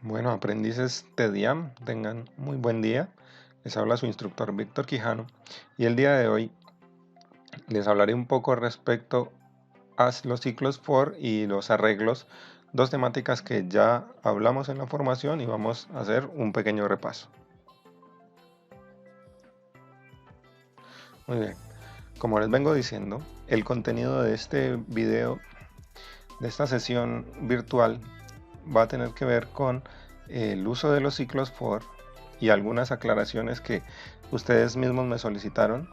Bueno, aprendices TEDIAM, tengan muy buen día. Les habla su instructor Víctor Quijano y el día de hoy les hablaré un poco respecto a los ciclos for y los arreglos, dos temáticas que ya hablamos en la formación y vamos a hacer un pequeño repaso. Muy bien, como les vengo diciendo, el contenido de este video, de esta sesión virtual, va a tener que ver con el uso de los ciclos for y algunas aclaraciones que ustedes mismos me solicitaron,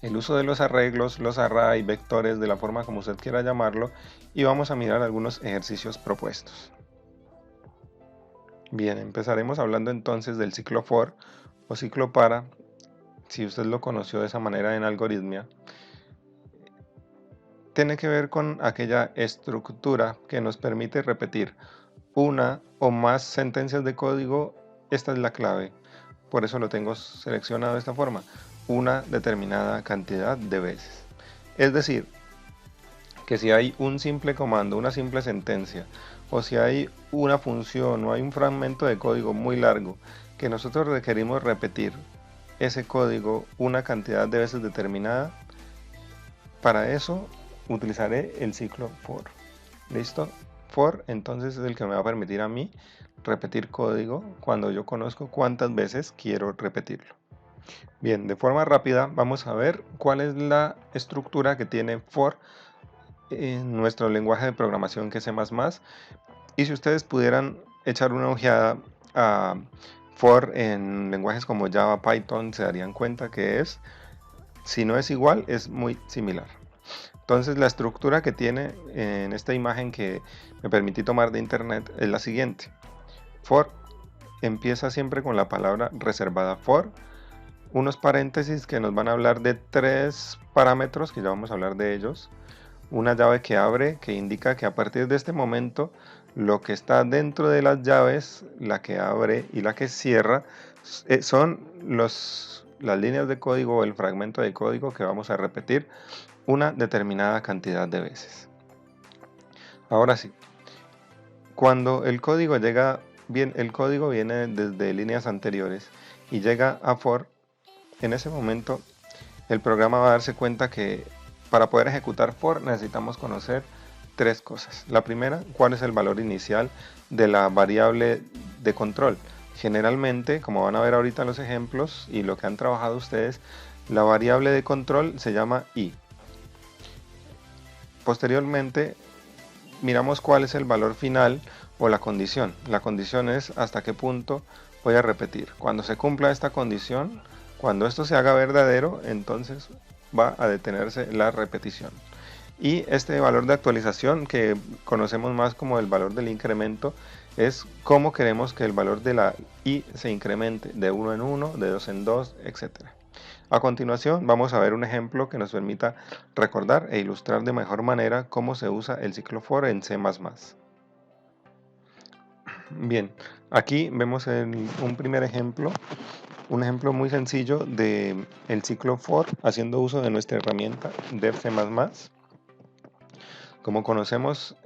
el uso de los arreglos, los array, vectores, de la forma como usted quiera llamarlo, y vamos a mirar algunos ejercicios propuestos. Bien, empezaremos hablando entonces del ciclo for o ciclo para, si usted lo conoció de esa manera en algoritmia. Tiene que ver con aquella estructura que nos permite repetir una o más sentencias de código. Esta es la clave, por eso lo tengo seleccionado de esta forma, una determinada cantidad de veces. Es decir, que si hay un simple comando, una simple sentencia, o si hay una función o hay un fragmento de código muy largo que nosotros requerimos repetir ese código una cantidad de veces determinada, para eso utilizaré el ciclo for. ¿Listo? For entonces es el que me va a permitir a mí repetir código cuando yo conozco cuántas veces quiero repetirlo. Bien, de forma rápida vamos a ver cuál es la estructura que tiene for en nuestro lenguaje de programación, que es C++. Y si ustedes pudieran echar una ojeada a for en lenguajes como Java, Python, se darían cuenta que es, si no es igual, es muy similar. Entonces la estructura que tiene en esta imagen que me permití tomar de internet es la siguiente. For empieza siempre con la palabra reservada for, unos paréntesis que nos van a hablar de tres parámetros, que ya vamos a hablar de ellos, una llave que abre, que indica que a partir de este momento lo que está dentro de las llaves, la que abre y la que cierra, son las líneas de código o el fragmento de código que vamos a repetir una determinada cantidad de veces. Ahora sí, cuando el código llega, bien, el código viene desde líneas anteriores y llega a for, en ese momento el programa va a darse cuenta que para poder ejecutar for necesitamos conocer tres cosas. La primera, cuál es el valor inicial de la variable de control. Generalmente, como van a ver ahorita en los ejemplos y lo que han trabajado ustedes, la variable de control se llama i. Posteriormente, miramos cuál es el valor final o la condición. La condición es hasta qué punto voy a repetir. Cuando se cumpla esta condición, cuando esto se haga verdadero, entonces va a detenerse la repetición. Y este valor de actualización, que conocemos más como el valor del incremento, es cómo queremos que el valor de la i se incremente de 1 en 1, de 2 en 2, etc. A continuación vamos a ver un ejemplo que nos permita recordar e ilustrar de mejor manera cómo se usa el ciclo for en C++. Bien, aquí vemos un primer ejemplo, un ejemplo muy sencillo de el ciclo for haciendo uso de nuestra herramienta dev C++. Como conocemos,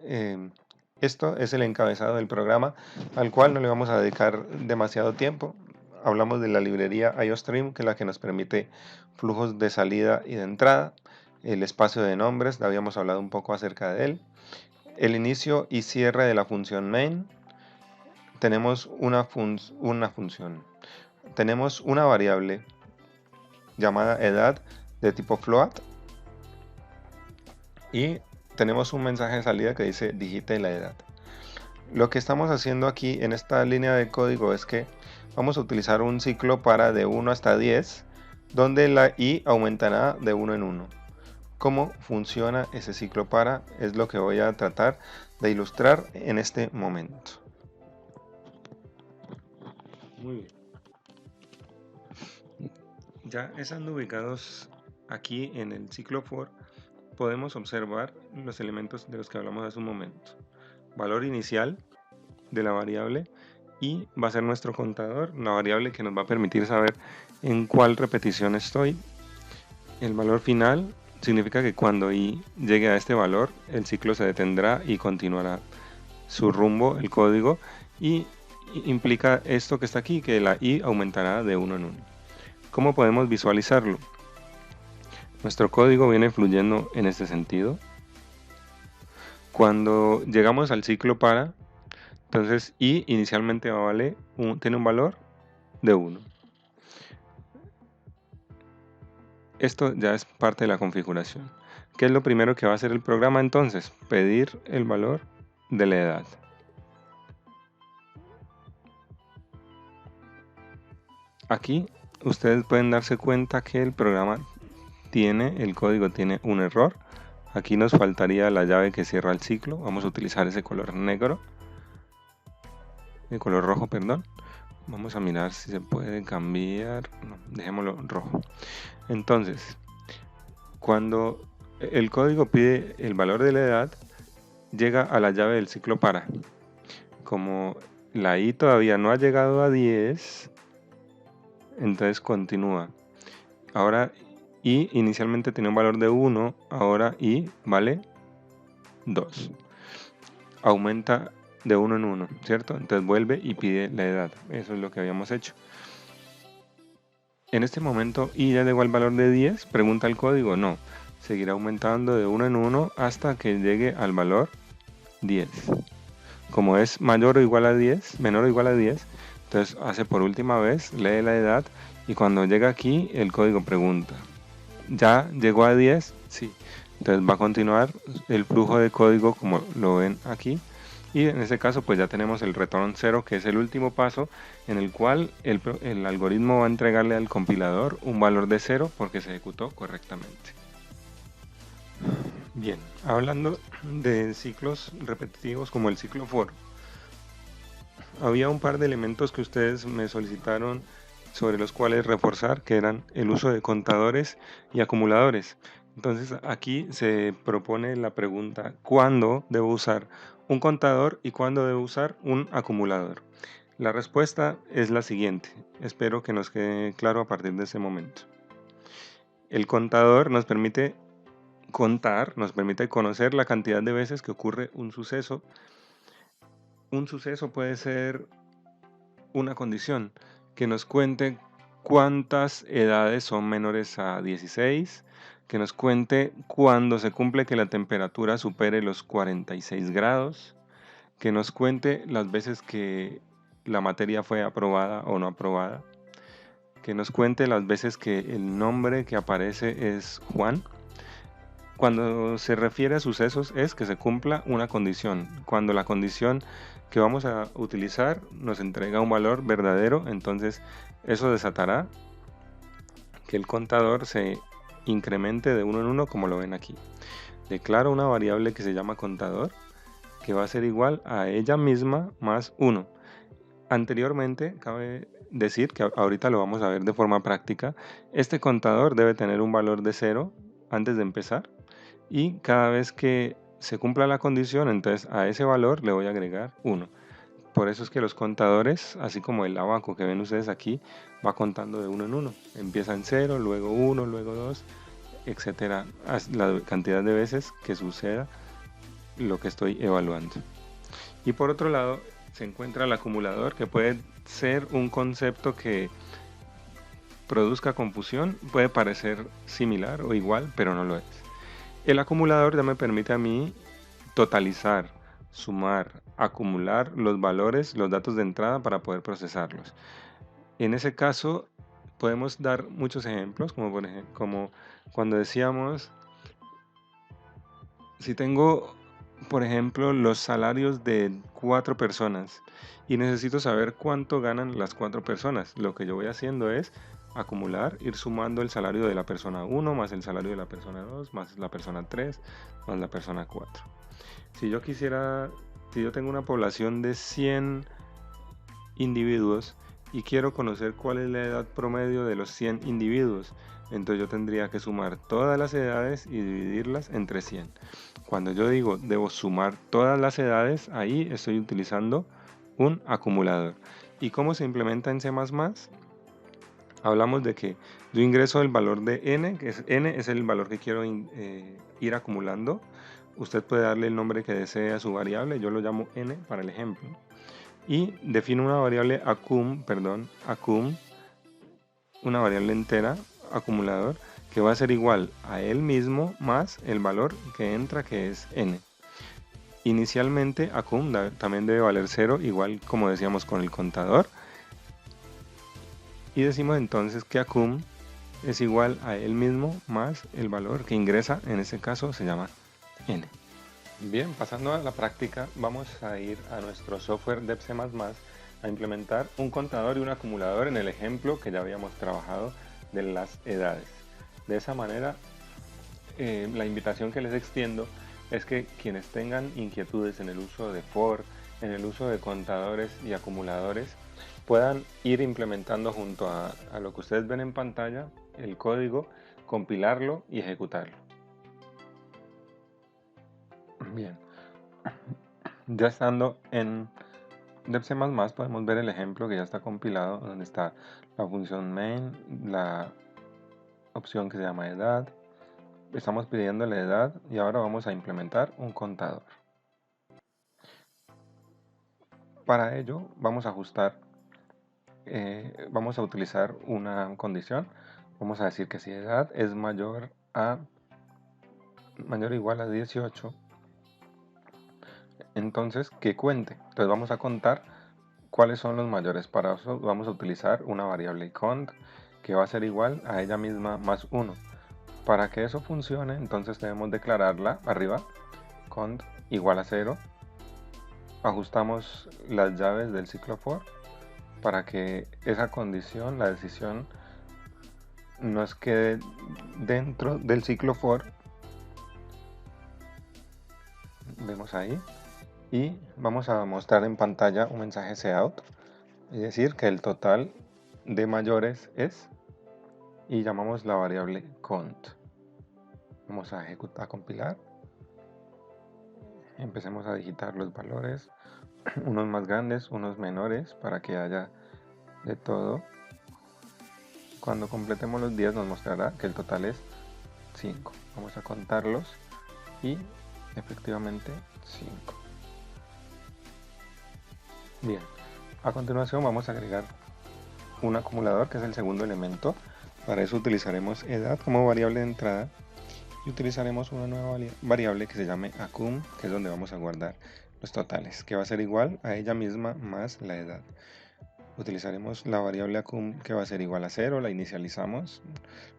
esto es el encabezado del programa, al cual no le vamos a dedicar demasiado tiempo. Hablamos de la librería IOStream, que es la que nos permite flujos de salida y de entrada, el espacio de nombres, habíamos hablado un poco acerca de él, el inicio y cierre de la función main. Tenemos una función, tenemos una variable llamada edad de tipo float y tenemos un mensaje de salida que dice digite la edad. Lo que estamos haciendo aquí en esta línea de código es que vamos a utilizar un ciclo para de 1 hasta 10, donde la i aumentará de 1 en 1. ¿Cómo funciona ese ciclo para? Es lo que voy a tratar de ilustrar en este momento. Muy bien. Ya estando ubicados aquí en el ciclo for, podemos observar los elementos de los que hablamos hace un momento. Valor inicial de la variable y va a ser nuestro contador, una variable que nos va a permitir saber en cuál repetición estoy. El valor final significa que cuando i llegue a este valor, el ciclo se detendrá y continuará su rumbo, el código, y implica esto que está aquí, que la i aumentará de 1 en 1. ¿Cómo podemos visualizarlo? Nuestro código viene fluyendo en este sentido. Cuando llegamos al ciclo para, entonces i inicialmente tiene un valor de 1. Esto ya es parte de la configuración. ¿Qué es lo primero que va a hacer el programa entonces? Pedir el valor de la edad. Aquí ustedes pueden darse cuenta que el programa el código tiene un error. Aquí nos faltaría la llave que cierra el ciclo. Vamos a utilizar ese color negro. El color rojo, perdón. Vamos a mirar si se puede cambiar. No, dejémoslo rojo. Entonces, cuando el código pide el valor de la edad, llega a la llave del ciclo para. Como la i todavía no ha llegado a 10, entonces continúa. Ahora i inicialmente tenía un valor de 1, ahora i vale 2. Aumenta de 1 en 1, ¿cierto? Entonces vuelve y pide la edad. Eso es lo que habíamos hecho. En este momento i ya llegó al valor de 10, pregunta el código, no. Seguirá aumentando de 1 en 1 hasta que llegue al valor 10. Como es mayor o igual a 10, menor o igual a 10, entonces hace por última vez, lee la edad y cuando llega aquí el código pregunta, ¿ya llegó a 10? Sí. Entonces va a continuar el flujo de código como lo ven aquí. Y en este caso pues ya tenemos el return 0, que es el último paso en el cual el algoritmo va a entregarle al compilador un valor de 0 porque se ejecutó correctamente. Bien, hablando de ciclos repetitivos como el ciclo for, había un par de elementos que ustedes me solicitaron sobre los cuales reforzar, que eran el uso de contadores y acumuladores. Entonces aquí se propone la pregunta, ¿cuándo debo usar un contador y cuándo debo usar un acumulador? La respuesta es la siguiente, espero que nos quede claro a partir de ese momento. El contador nos permite contar, nos permite conocer la cantidad de veces que ocurre un suceso. Un suceso puede ser una condición que nos cuente cuántas edades son menores a 16, que nos cuente cuándo se cumple que la temperatura supere los 46 grados, que nos cuente las veces que la materia fue aprobada o no aprobada, que nos cuente las veces que el nombre que aparece es Juan. Cuando se refiere a sucesos es que se cumpla una condición. Cuando la condición que vamos a utilizar nos entrega un valor verdadero, entonces eso desatará que el contador se incremente de 1 en 1 como lo ven aquí. Declaro una variable que se llama contador que va a ser igual a ella misma más 1. Anteriormente, cabe decir que ahorita lo vamos a ver de forma práctica, este contador debe tener un valor de 0 antes de empezar. Y cada vez que se cumpla la condición, entonces a ese valor le voy a agregar 1. Por eso es que los contadores, así como el abaco que ven ustedes aquí, va contando de 1 en 1. Empieza en 0, luego 1, luego 2, etcétera. La cantidad de veces que suceda lo que estoy evaluando. Y por otro lado, se encuentra el acumulador, que puede ser un concepto que produzca confusión, puede parecer similar o igual, pero no lo es. El acumulador ya me permite a mí totalizar, sumar, acumular los valores, los datos de entrada para poder procesarlos. En ese caso podemos dar muchos ejemplos, como cuando decíamos, si tengo, por ejemplo, los salarios de 4 personas y necesito saber cuánto ganan las 4 personas, lo que yo voy haciendo es acumular, ir sumando el salario de la persona 1 más el salario de la persona 2 más la persona 3 más la persona 4. Si yo tengo una población de 100 individuos y quiero conocer cuál es la edad promedio de los 100 individuos, entonces yo tendría que sumar todas las edades y dividirlas entre 100. Cuando yo digo debo sumar todas las edades, ahí estoy utilizando un acumulador. ¿Y cómo se implementa en C++? Hablamos de que yo ingreso el valor de n, que n es el valor que quiero ir acumulando. Usted puede darle el nombre que desee a su variable, yo lo llamo n para el ejemplo. y defino una variable acum, una variable entera, acumulador, que va a ser igual a él mismo más el valor que entra, que es n. Inicialmente acum también debe valer 0, igual como decíamos con el contador, y decimos entonces que acum es igual a él mismo más el valor que ingresa, en este caso se llama n. Bien, pasando a la práctica, vamos a ir a nuestro software de C++ a implementar un contador y un acumulador en el ejemplo que ya habíamos trabajado de las edades. De esa manera, la invitación que les extiendo es que quienes tengan inquietudes en el uso de for, en el uso de contadores y acumuladores, puedan ir implementando junto a lo que ustedes ven en pantalla el código, compilarlo y ejecutarlo. Bien, ya estando en C++ podemos ver el ejemplo que ya está compilado, donde está la función main, la opción que se llama edad. Estamos pidiendo la edad y ahora vamos a implementar un contador. Para ello vamos a ajustar, vamos a utilizar una condición. Vamos a decir que si edad es mayor o igual a 18, entonces que cuente. Entonces vamos a contar cuáles son los mayores. Para eso vamos a utilizar una variable cont que va a ser igual a ella misma más 1. Para que eso funcione, entonces debemos declararla arriba, cont igual a 0. Ajustamos las llaves del ciclo for para que esa condición, la decisión, nos quede dentro del ciclo for. Vemos ahí. Y vamos a mostrar en pantalla un mensaje cout, es decir, que el total de mayores es, y llamamos la variable cont. Vamos a ejecutar, a compilar. Empecemos a digitar los valores, unos más grandes, unos menores, para que haya de todo. Cuando completemos los 10 nos mostrará que el total es 5. Vamos a contarlos y efectivamente 5. Bien, a continuación vamos a agregar un acumulador, que es el segundo elemento. Para eso utilizaremos edad como variable de entrada y utilizaremos una nueva variable que se llame acum, que es donde vamos a guardar los totales, que va a ser igual a ella misma más la edad. Utilizaremos la variable acum, que va a ser igual a 0, la inicializamos.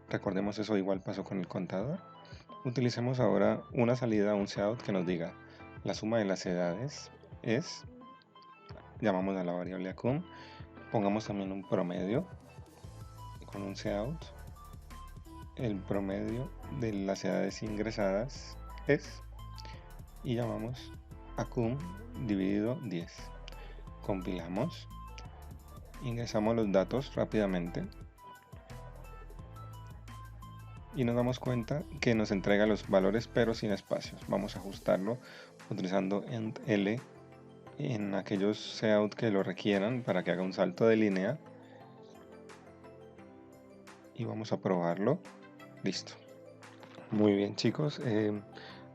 Recordemos, eso igual pasó con el contador. Utilicemos ahora una salida, un cout, que nos diga la suma de las edades es, llamamos a la variable acum, pongamos también un promedio con un cout, el promedio de las edades ingresadas es, y llamamos acum dividido 10. Compilamos, ingresamos los datos rápidamente y nos damos cuenta que nos entrega los valores pero sin espacios. Vamos a ajustarlo utilizando int L en aquellos cout que lo requieran para que haga un salto de línea, y vamos a probarlo. Listo. Muy bien, chicos,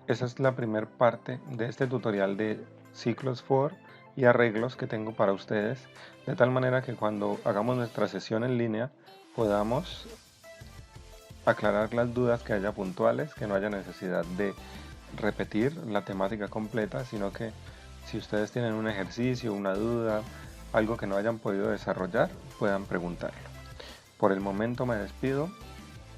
esa es la primera parte de este tutorial de ciclos for y arreglos que tengo para ustedes, de tal manera que cuando hagamos nuestra sesión en línea podamos aclarar las dudas que haya puntuales, que no haya necesidad de repetir la temática completa, sino que si ustedes tienen un ejercicio, una duda, algo que no hayan podido desarrollar, puedan preguntarlo. Por el momento me despido.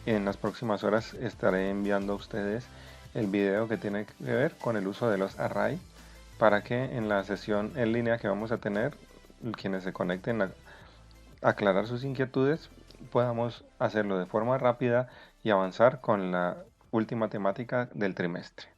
En las próximas horas estaré enviando a ustedes el video que tiene que ver con el uso de los array, para que en la sesión en línea que vamos a tener, quienes se conecten a aclarar sus inquietudes, podamos hacerlo de forma rápida y avanzar con la última temática del trimestre.